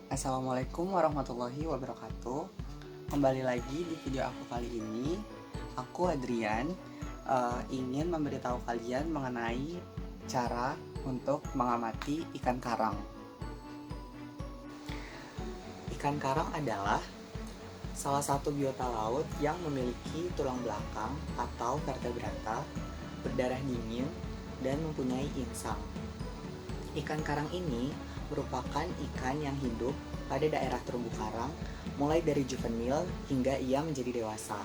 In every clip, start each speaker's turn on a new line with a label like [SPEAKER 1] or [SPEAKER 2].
[SPEAKER 1] Assalamualaikum warahmatullahi wabarakatuh. Kembali lagi di video aku kali ini. Aku Adrian ingin memberitahu kalian mengenai cara untuk mengamati ikan karang. Ikan karang adalah salah satu biota laut yang memiliki tulang belakang atau vertebrata, berdarah dingin, dan mempunyai insang. Ikan karang ini merupakan ikan yang hidup pada daerah terumbu karang mulai dari juvenil hingga ia menjadi dewasa.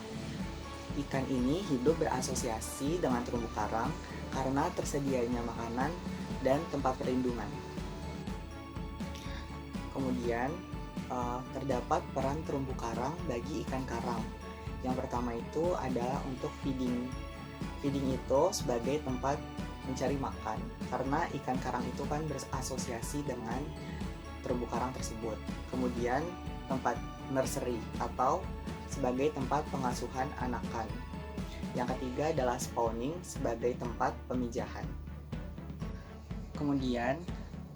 [SPEAKER 1] Ikan ini hidup berasosiasi dengan terumbu karang karena tersedianya makanan dan tempat perlindungan. Kemudian terdapat peran terumbu karang bagi ikan karang. Yang pertama itu adalah untuk feeding. Feeding itu sebagai tempat mencari makan, karena ikan karang itu kan berasosiasi dengan terumbu karang tersebut. Kemudian tempat nursery atau sebagai tempat pengasuhan anakan. Yang ketiga adalah spawning sebagai tempat pemijahan. Kemudian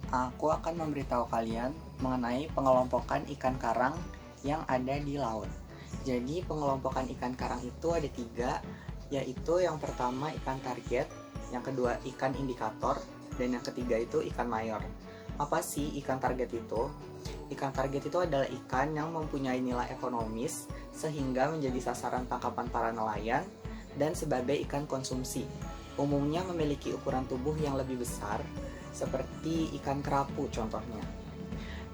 [SPEAKER 1] aku akan memberitahu kalian mengenai pengelompokan ikan karang yang ada di laut. Jadi pengelompokan ikan karang itu ada 3, yaitu yang pertama ikan target, yang kedua ikan indikator, dan yang ketiga itu ikan mayor. Apa sih ikan target itu? Ikan target itu adalah ikan yang mempunyai nilai ekonomis sehingga menjadi sasaran tangkapan para nelayan dan sebagai ikan konsumsi. Umumnya memiliki ukuran tubuh yang lebih besar, seperti ikan kerapu contohnya.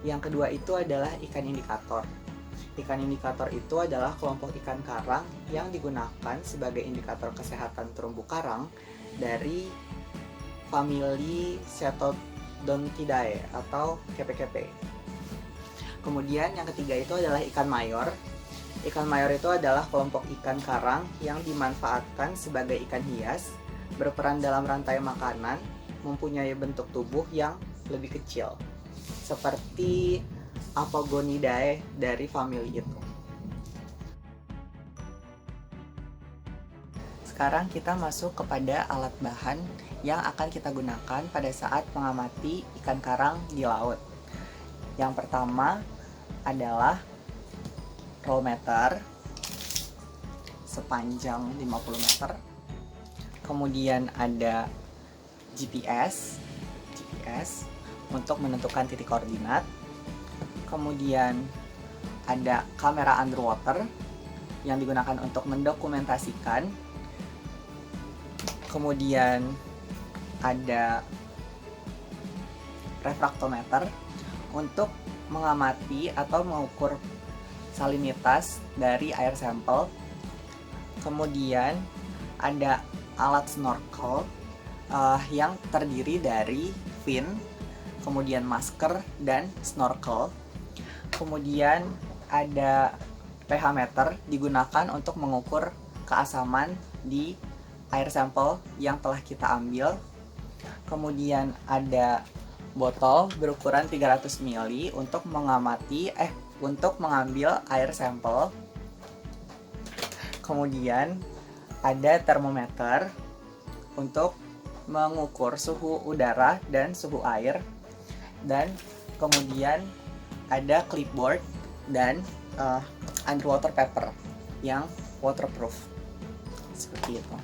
[SPEAKER 1] Yang kedua itu adalah ikan indikator. Ikan indikator itu adalah kelompok ikan karang yang digunakan sebagai indikator kesehatan terumbu karang dari famili Cetodontidae atau kepe-kepe. Kemudian yang ketiga itu adalah ikan mayor. Ikan mayor itu adalah kelompok ikan karang yang dimanfaatkan sebagai ikan hias, berperan dalam rantai makanan, mempunyai bentuk tubuh yang lebih kecil, seperti Apogonidae dari famili itu. Sekarang kita masuk kepada alat bahan yang akan kita gunakan pada saat mengamati ikan karang di laut. Yang pertama adalah roll meter sepanjang 50 meter. Kemudian ada GPS untuk menentukan titik koordinat. Kemudian ada kamera underwater yang digunakan untuk mendokumentasikan. Kemudian ada refraktometer untuk mengamati atau mengukur salinitas dari air sampel. Kemudian ada alat snorkel yang terdiri dari fin, kemudian masker, dan snorkel. Kemudian ada pH meter digunakan untuk mengukur keasaman di air sampel yang telah kita ambil. Kemudian ada botol berukuran 300 ml untuk mengambil air sampel. Kemudian ada termometer untuk mengukur suhu udara dan suhu air. Dan kemudian ada clipboard dan underwater paper yang waterproof. Seperti itu.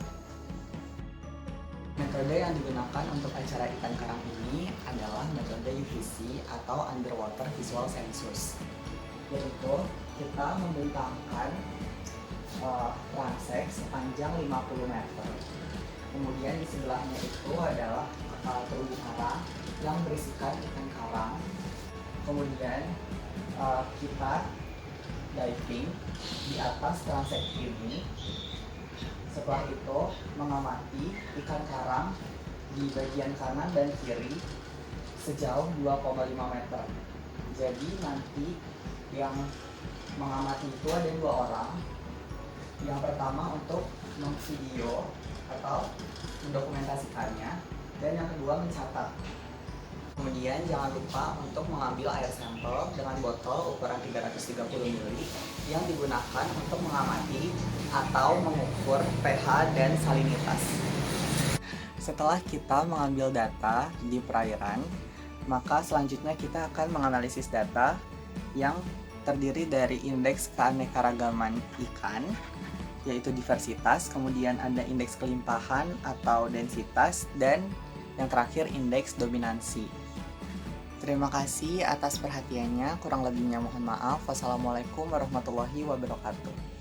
[SPEAKER 1] Metode yang digunakan untuk acara ikan karang ini adalah metode UVC atau Underwater Visual Census, yaitu kita membentangkan transek sepanjang 50 meter. Kemudian di sebelahnya itu adalah terumbu karang yang berisikan ikan karang. Kemudian kita diving di atas transek ini. Setelah itu mengamati ikan karang di bagian kanan dan kiri sejauh 2,5 meter. Jadi nanti yang mengamati itu ada 2 orang. Yang pertama untuk memvideo atau mendokumentasikannya, dan yang kedua mencatat. Kemudian jangan lupa untuk mengambil air sampel dengan botol ukuran 330 ml yang digunakan untuk mengamati atau mengukur pH dan salinitas. Setelah kita mengambil data di perairan, maka selanjutnya kita akan menganalisis data yang terdiri dari indeks keanekaragaman ikan, yaitu diversitas, kemudian ada indeks kelimpahan atau densitas, dan yang terakhir indeks dominansi. Terima kasih atas perhatiannya, kurang lebihnya mohon maaf. Wassalamualaikum warahmatullahi wabarakatuh.